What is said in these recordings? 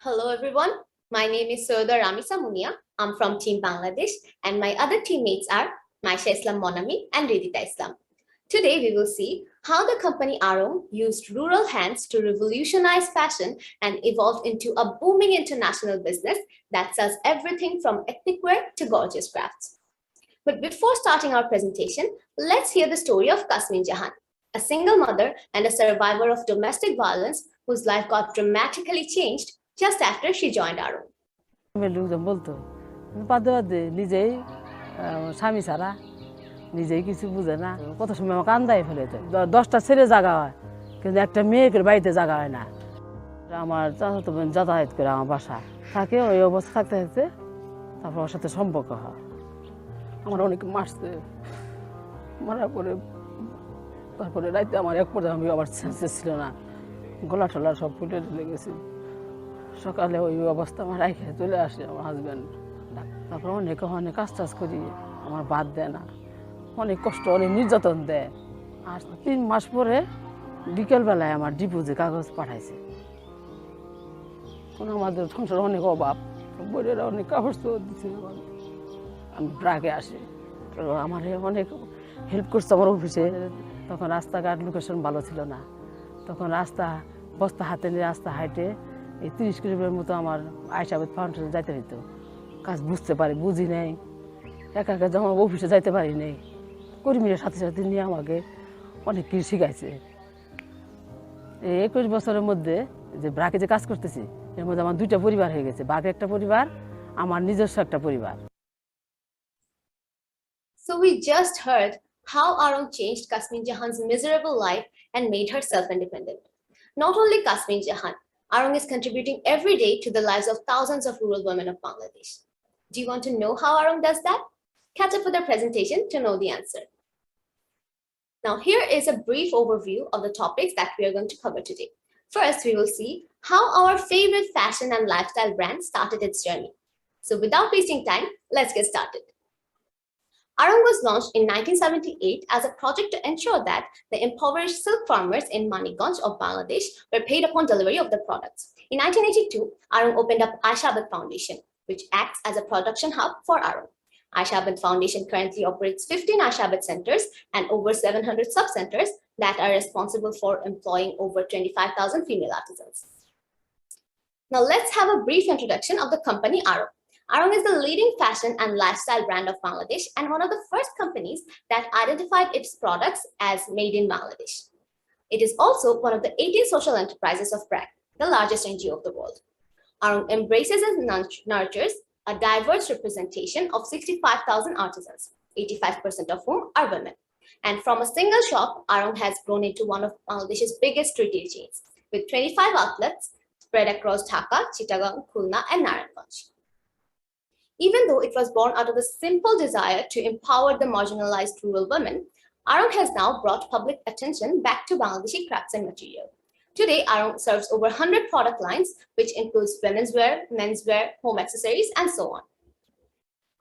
Hello everyone, my name is Syeda Ramisa MUNIA. I'm from Team Bangladesh and my other teammates are Maisha Islam MONAMEE and Hridita Islam. Today we will see how the company Aarong used rural hands to revolutionize fashion and evolved into a booming international business that sells everything from ethnic wear to gorgeous crafts. But before starting our presentation, let's hear the story of Kasmin Jahan, a single mother and a survivor of domestic violence whose life got dramatically changed just after she joined Aarong. লোকজন বলতো বাদে বাদে নিজেই স্বামী ছাড়া নিজেই কিছু বুঝে না কত সময় আমাকে কান্দাই ফেলে 10টা ছেলে জায়গা হয় কিন্তু একটা মেয়েকে বাড়িতে জায়গা হয় না আমার চাচাতো বোন যাতায়াত করে আমার বাসা থাকে ওই অবস্থা থাকতে থাকতে তারপর ওর সাথে সম্পর্ক হয় আমার অনেক মারছে মারার পরে তারপরে রাইতে আমার এক পর্যায়ে আমি আবার সেন্সে ছিল না গলা টলা সব ফুটে লেগেছে সকালে ওই অবস্থা আমার রাইখে চলে আসে আমার হাজব্যান্ড তারপর অনেক অনেক কাজ টাজ করি আমার বাদ দেয় না অনেক কষ্ট অনেক নির্যাতন দেয় আর 3 মাস পরে বিকেলবেলায় আমার ডিপোজিট কাগজ পাঠাইছে আমাদের সংসার অনেক অভাব বইয়েরা অনেক কাগজ তো দিচ্ছে আমি ব্রাকে আসি আমার অনেক হেল্প করছে আমার অফিসে তখন রাস্তাঘাট লোকেশন ভালো ছিল না তখন রাস্তা বস্তা হাতে নিয়ে রাস্তা হাইটে এই 30 কিলোমিটার মতো আমার আয়শাবাদ ফাউন্ডেশনে যাইতে হইতো কাজ বুঝতে পারি বুঝি নাই একা একা যখন অফিসে যাইতে পারি নাই কর্মীদের সাথে সাথে নিয়ে আমাকে অনেক কিছু শিখাইছে এই 21 বছরের মধ্যে যে ব্রাকে যে কাজ করতেছি এর মধ্যে আমার 2টা পরিবার হয়ে গেছে বাঘ একটা পরিবার আমার নিজস্ব একটা পরিবার So we just heard how Aarong changed Kasmin Jahan's miserable life and made her self-independent. Not only Kasmin Jahan, Aarong is contributing every day to the lives of thousands of rural women of Bangladesh. Do you want to know how Aarong does that? Catch up with the presentation to know the answer. Now, here is a brief overview of the topics that we are going to cover today. First, we will see how our favorite fashion and lifestyle brand started its journey. So without wasting time, let's get started. Aarong was launched in 1978 as a project to ensure that the impoverished silk farmers in Maniganj of Bangladesh were paid upon delivery of the products. In 1982, Aarong opened up Aishabad Foundation, which acts as a production hub for Aarong. Aishabad Foundation currently operates 15 Aishabad centers and over 700 sub-centers that are responsible for employing over 25,000 female artisans. Now let's have a brief introduction of the company Aarong. Aarong is the leading fashion and lifestyle brand of Bangladesh and one of the first companies that identified its products as made in Bangladesh. It is also one of the 18 social enterprises of BRAC, the largest NGO of the world. Aarong embraces and nurtures a diverse representation of 65,000 artisans, 85% of whom are women. And from a single shop, Aarong has grown into one of Bangladesh's biggest retail chains, with 25 outlets spread across Dhaka, Chittagong, Khulna, and Narayanganj. Even though it was born out of the simple desire to empower the marginalized rural women, Aarong has now brought public attention back to Bangladeshi crafts and material. Today, Aarong serves over 100 product lines, which includes women's wear, men's wear, home accessories, and so on.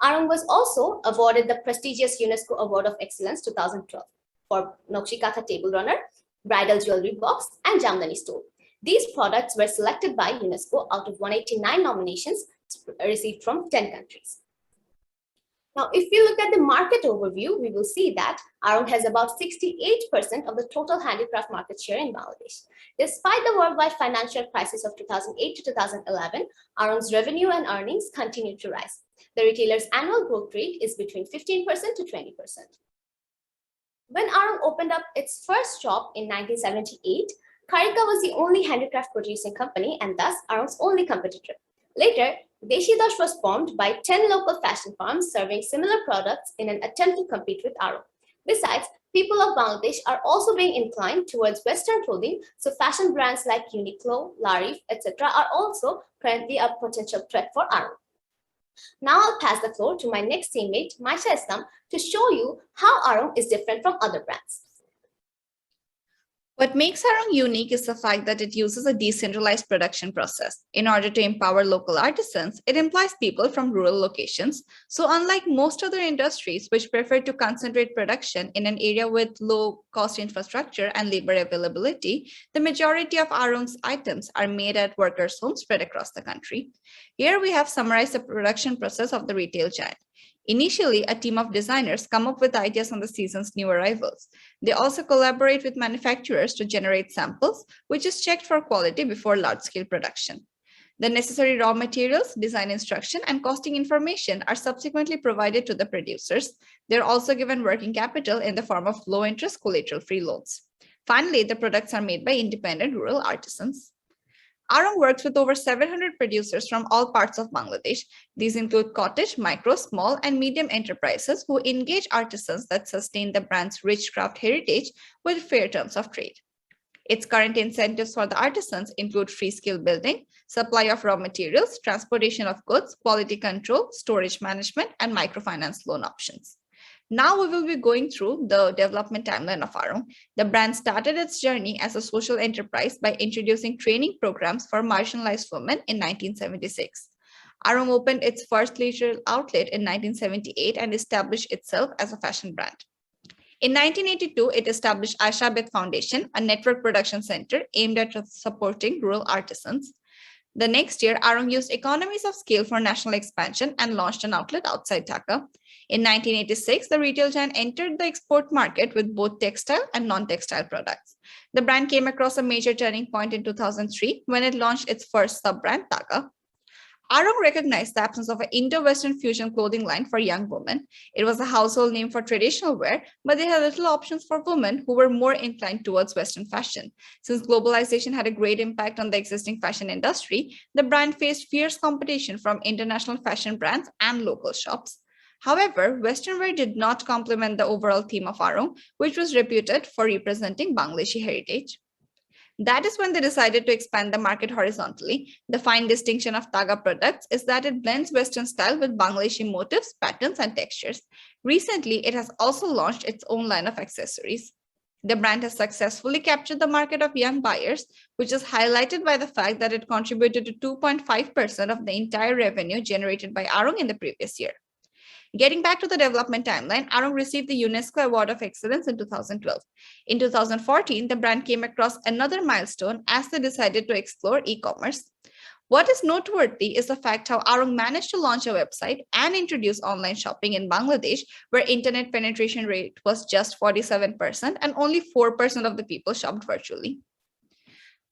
Aarong was also awarded the prestigious UNESCO Award of Excellence 2012 for Nokshikatha Table Runner, Bridal Jewelry Box, and Jamdani Stole. These products were selected by UNESCO out of 189 nominations received from 10 countries. Now, if we look at the market overview, we will see that Aarong has about 68% of the total handicraft market share in Bangladesh. Despite the worldwide financial crisis of 2008 to 2011, Aarong's revenue and earnings continue to rise. The retailer's annual growth rate is between 15% to 20%. When Aarong opened up its first shop in 1978, Karika was the only handicraft producing company and thus Aarong's only competitor. Later, Deshidash was formed by 10 local fashion firms serving similar products in an attempt to compete with Aarong. Besides, people of Bangladesh are also being inclined towards Western clothing, so fashion brands like Uniqlo, Larif, etc. are also currently a potential threat for Aarong. Now I'll pass the floor to my next teammate, Maisha Islam, to show you how Aarong is different from other brands. What makes Aarong unique is the fact that it uses a decentralized production process. In order to empower local artisans, it employs people from rural locations. So unlike most other industries which prefer to concentrate production in an area with low cost infrastructure and labor availability, the majority of Aarong's items are made at workers' homes spread across the country. Here we have summarized the production process of the retail giant. Initially, a team of designers come up with ideas on the season's new arrivals. They also collaborate with manufacturers to generate samples, which is checked for quality before large-scale production. The necessary raw materials, design instruction, and costing information are subsequently provided to the producers. They're also given working capital in the form of low-interest collateral-free loans. Finally, the products are made by independent rural artisans. Aarong works with over 700 producers from all parts of Bangladesh. These include cottage, micro, small, and medium enterprises who engage artisans that sustain the brand's rich craft heritage with fair terms of trade. Its current incentives for the artisans include free skill building, supply of raw materials, transportation of goods, quality control, storage management, and microfinance loan options. Now we will be going through the development timeline of Aarong. The brand started its journey as a social enterprise by introducing training programs for marginalized women in 1976. Aarong opened its first leisure outlet in 1978 and established itself as a fashion brand. In 1982, it established Aisha Beth Foundation, a network production center aimed at supporting rural artisans. The next year, Aarong used economies of scale for national expansion and launched an outlet outside Dhaka. In 1986, the retail giant entered the export market with both textile and non-textile products. The brand came across a major turning point in 2003 when it launched its first sub-brand, Dhaka. Aarong recognized the absence of an Indo-Western fusion clothing line for young women. It was a household name for traditional wear, but they had little options for women who were more inclined towards Western fashion. Since globalization had a great impact on the existing fashion industry, the brand faced fierce competition from international fashion brands and local shops. However, Western wear did not complement the overall theme of Aarong, which was reputed for representing Bangladeshi heritage. That is when they decided to expand the market horizontally. The fine distinction of Taga products is that it blends Western style with Bangladeshi motifs, patterns, and textures. Recently, it has also launched its own line of accessories. The brand has successfully captured the market of young buyers, which is highlighted by the fact that it contributed to 2.5% of the entire revenue generated by Aarong in the previous year. Getting back to the development timeline, Aarong received the UNESCO Award of Excellence in 2012. In 2014, the brand came across another milestone as they decided to explore e-commerce. What is noteworthy is the fact how Aarong managed to launch a website and introduce online shopping in Bangladesh, where internet penetration rate was just 47% and only 4% of the people shopped virtually.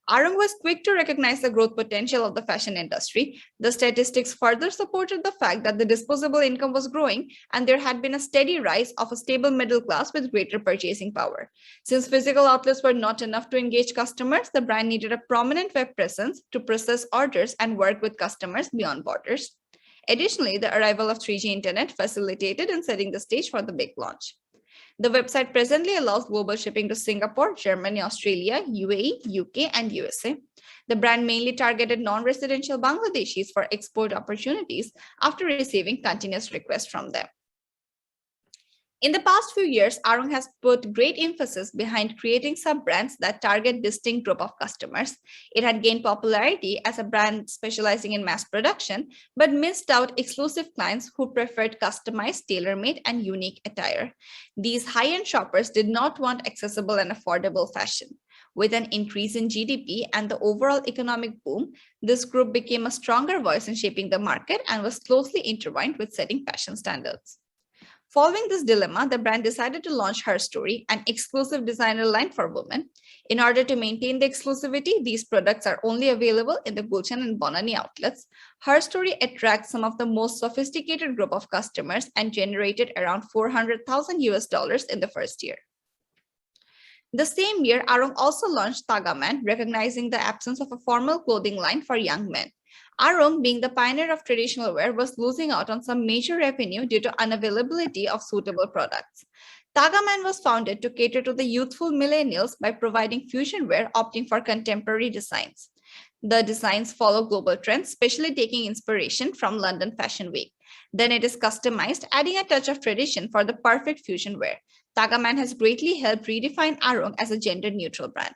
Aarong was quick to recognize the growth potential of the fashion industry. The statistics further supported the fact that the disposable income was growing and there had been a steady rise of a stable middle class with greater purchasing power. Since physical outlets were not enough to engage customers, the brand needed a prominent web presence to process orders and work with customers beyond borders. Additionally, the arrival of 3G internet facilitated in setting the stage for the big launch. The website presently allows global shipping to Singapore, Germany, Australia, UAE, UK, and USA. The brand mainly targeted non-residential Bangladeshis for export opportunities after receiving continuous requests from them. In the past few years, Aarong has put great emphasis behind creating sub-brands that target distinct group of customers. It had gained popularity as a brand specializing in mass production, but missed out exclusive clients who preferred customized, tailor-made, and unique attire. These high-end shoppers did not want accessible and affordable fashion. With an increase in GDP and the overall economic boom, this group became a stronger voice in shaping the market and was closely intertwined with setting fashion standards. Following this dilemma, the brand decided to launch Her Story, an exclusive designer line for women. In order to maintain the exclusivity, these products are only available in the Gulshan and MONAMEE outlets. Her Story attracts some of the most sophisticated group of customers and generated around $400,000 in the first year. The same year, Aarong also launched Tagaman, recognizing the absence of a formal clothing line for young men. Aarong, being the pioneer of traditional wear, was losing out on some major revenue due to unavailability of suitable products. Tagaman was founded to cater to the youthful millennials by providing fusion wear, opting for contemporary designs. The designs follow global trends, especially taking inspiration from London Fashion Week. Then it is customized, adding a touch of tradition for the perfect fusion wear. Dhaka Man has greatly helped redefine Aarong as a gender-neutral brand.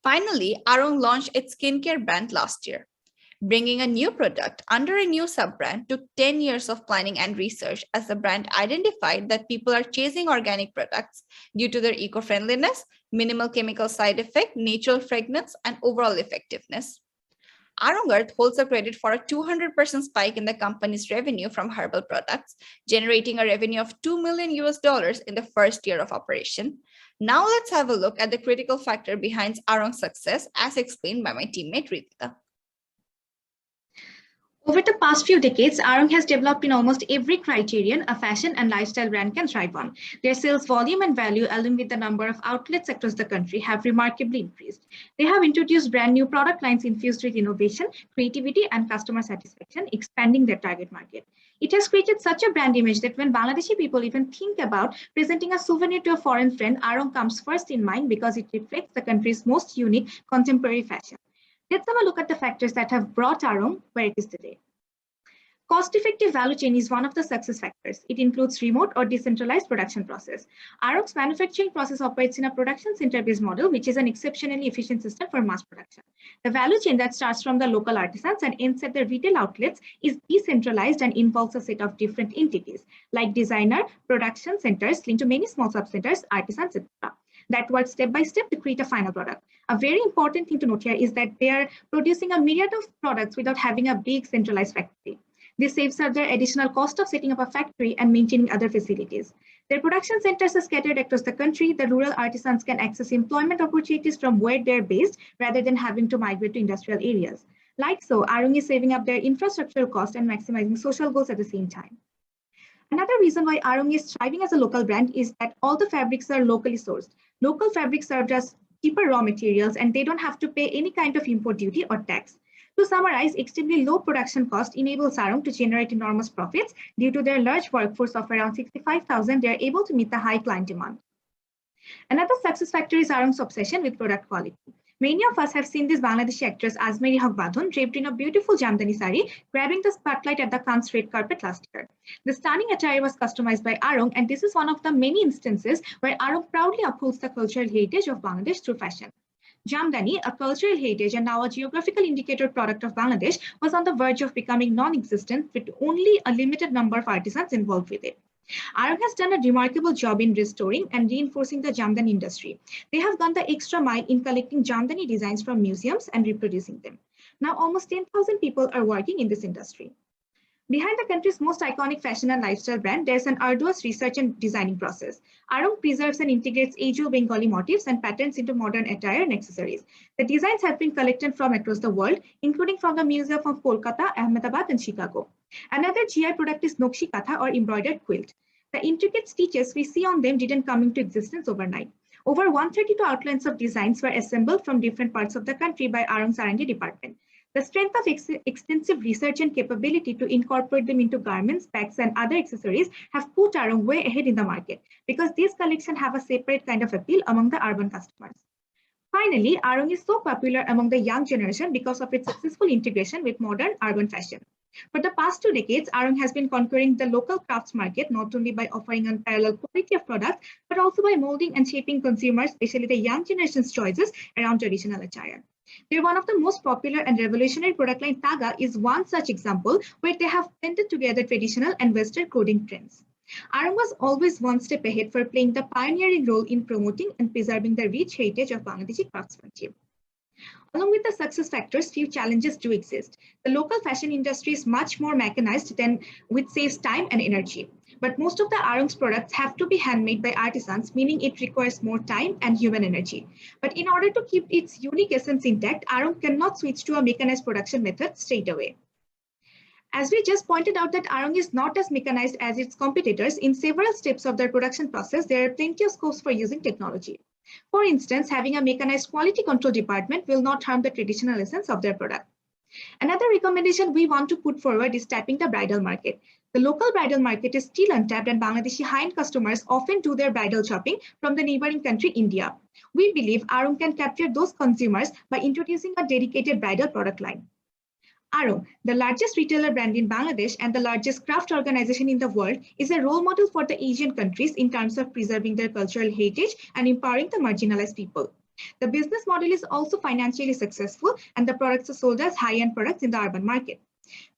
Finally, Aarong launched its skincare brand last year. Bringing a new product under a new sub-brand took 10 years of planning and research as the brand identified that people are chasing organic products due to their eco-friendliness, minimal chemical side effect, natural fragrance, and overall effectiveness. Aarong Earth holds the credit for a 200% spike in the company's revenue from herbal products, generating a revenue of $2 million in the first year of operation. Now let's have a look at the critical factor behind Aarong's success as explained by my teammate Hridita. Over the past few decades, Aarong has developed in almost every criterion a fashion and lifestyle brand can thrive on. Their sales volume and value, along with the number of outlets across the country, have remarkably increased. They have introduced brand new product lines infused with innovation, creativity, and customer satisfaction, expanding their target market. It has created such a brand image that when Bangladeshi people even think about presenting a souvenir to a foreign friend, Aarong comes first in mind because it reflects the country's most unique contemporary fashion. Let's have a look at the factors that have brought Aarong where it is today. Cost-effective value chain is one of the success factors. It includes remote or decentralized production process. Aarong's manufacturing process operates in a production center-based model, which is an exceptionally efficient system for mass production. The value chain that starts from the local artisans and ends at the retail outlets is decentralized and involves a set of different entities, like designer, production centers linked to many small sub-centers, artisans, etc. That work step by step to create a final product. A very important thing to note here is that they are producing a myriad of products without having a big centralized factory. This saves us the additional cost of setting up a factory and maintaining other facilities. Their production centers are scattered across the country. The rural artisans can access employment opportunities from where they're based rather than having to migrate to industrial areas. Like so, Aarong is saving up their infrastructural cost and maximizing social goals at the same time. Another reason why Aarong is thriving as a local brand is that all the fabrics are locally sourced. Local fabrics served as cheaper raw materials and they don't have to pay any kind of import duty or tax. To summarize, extremely low production cost enables Aarong to generate enormous profits. Due to their large workforce of around 65,000, they are able to meet the high client demand. Another success factor is Aarong's obsession with product quality. Many of us have seen this Bangladeshi actress Azmeri Haq Badun draped in a beautiful Jamdani sari, grabbing the spotlight at the Cannes red carpet last year. The stunning attire was customized by Aarong, and this is one of the many instances where Aarong proudly upholds the cultural heritage of Bangladesh through fashion. Jamdani, a cultural heritage and now a geographical indicator product of Bangladesh, was on the verge of becoming non-existent with only a limited number of artisans involved with it. Aarong has done a remarkable job in restoring and reinforcing the Jamdani industry. They have gone the extra mile in collecting Jamdani designs from museums and reproducing them. Now almost 10,000 people are working in this industry. Behind the country's most iconic fashion and lifestyle brand, there's an arduous research and designing process. Aarong preserves and integrates age-old Bengali motifs and patterns into modern attire and accessories. The designs have been collected from across the world, including from the Museum of Kolkata, Ahmedabad, and Chicago. Another GI product is Nokshi Katha or embroidered quilt. The intricate stitches we see on them didn't come into existence overnight. Over 132 outlines of designs were assembled from different parts of the country by Aarong's R&D department. The strength of extensive research and capability to incorporate them into garments, bags, and other accessories have put Aarong way ahead in the market because these collections have a separate kind of appeal among the urban customers. Finally, Aarong is so popular among the young generation because of its successful integration with modern urban fashion. For the past 2 decades, Aarong has been conquering the local crafts market not only by offering unparalleled quality of products, but also by molding and shaping consumers, especially the young generation's choices around traditional attire. They're one of the most popular and revolutionary product line. Taga is one such example where they have blended together traditional and Western clothing trends. Aarong was always one step ahead for playing the pioneering role in promoting and preserving the rich heritage of Bangladeshi craftsmanship. Along with the success factors, few challenges do exist. The local fashion industry is much more mechanized than which saves time and energy. But most of the Aarong's products have to be handmade by artisans, meaning it requires more time and human energy. But in order to keep its unique essence intact, Aarong cannot switch to a mechanized production method straight away. As we just pointed out that Aarong is not as mechanized as its competitors, in several steps of their production process, there are plenty of scopes for using technology. For instance, having a mechanized quality control department will not harm the traditional essence of their product. Another recommendation we want to put forward is tapping the bridal market. The local bridal market is still untapped and Bangladeshi high-end customers often do their bridal shopping from the neighboring country, India. We believe Aarong can capture those consumers by introducing a dedicated bridal product line. Aarong, the largest retailer brand in Bangladesh and the largest craft organization in the world, is a role model for the Asian countries in terms of preserving their cultural heritage and empowering the marginalized people. The business model is also financially successful, and the products are sold as high-end products in the urban market.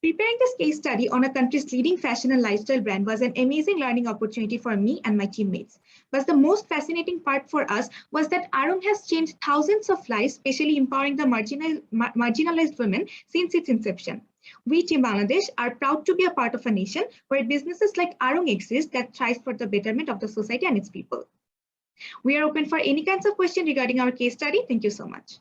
Preparing this case study on a country's leading fashion and lifestyle brand was an amazing learning opportunity for me and my teammates. But the most fascinating part for us was that Aarong has changed thousands of lives, especially empowering the marginalized women since its inception. We, Team Bangladesh, are proud to be a part of a nation where businesses like Aarong exist that thrive for the betterment of the society and its people. We are open for any kinds of questions regarding our case study. Thank you so much.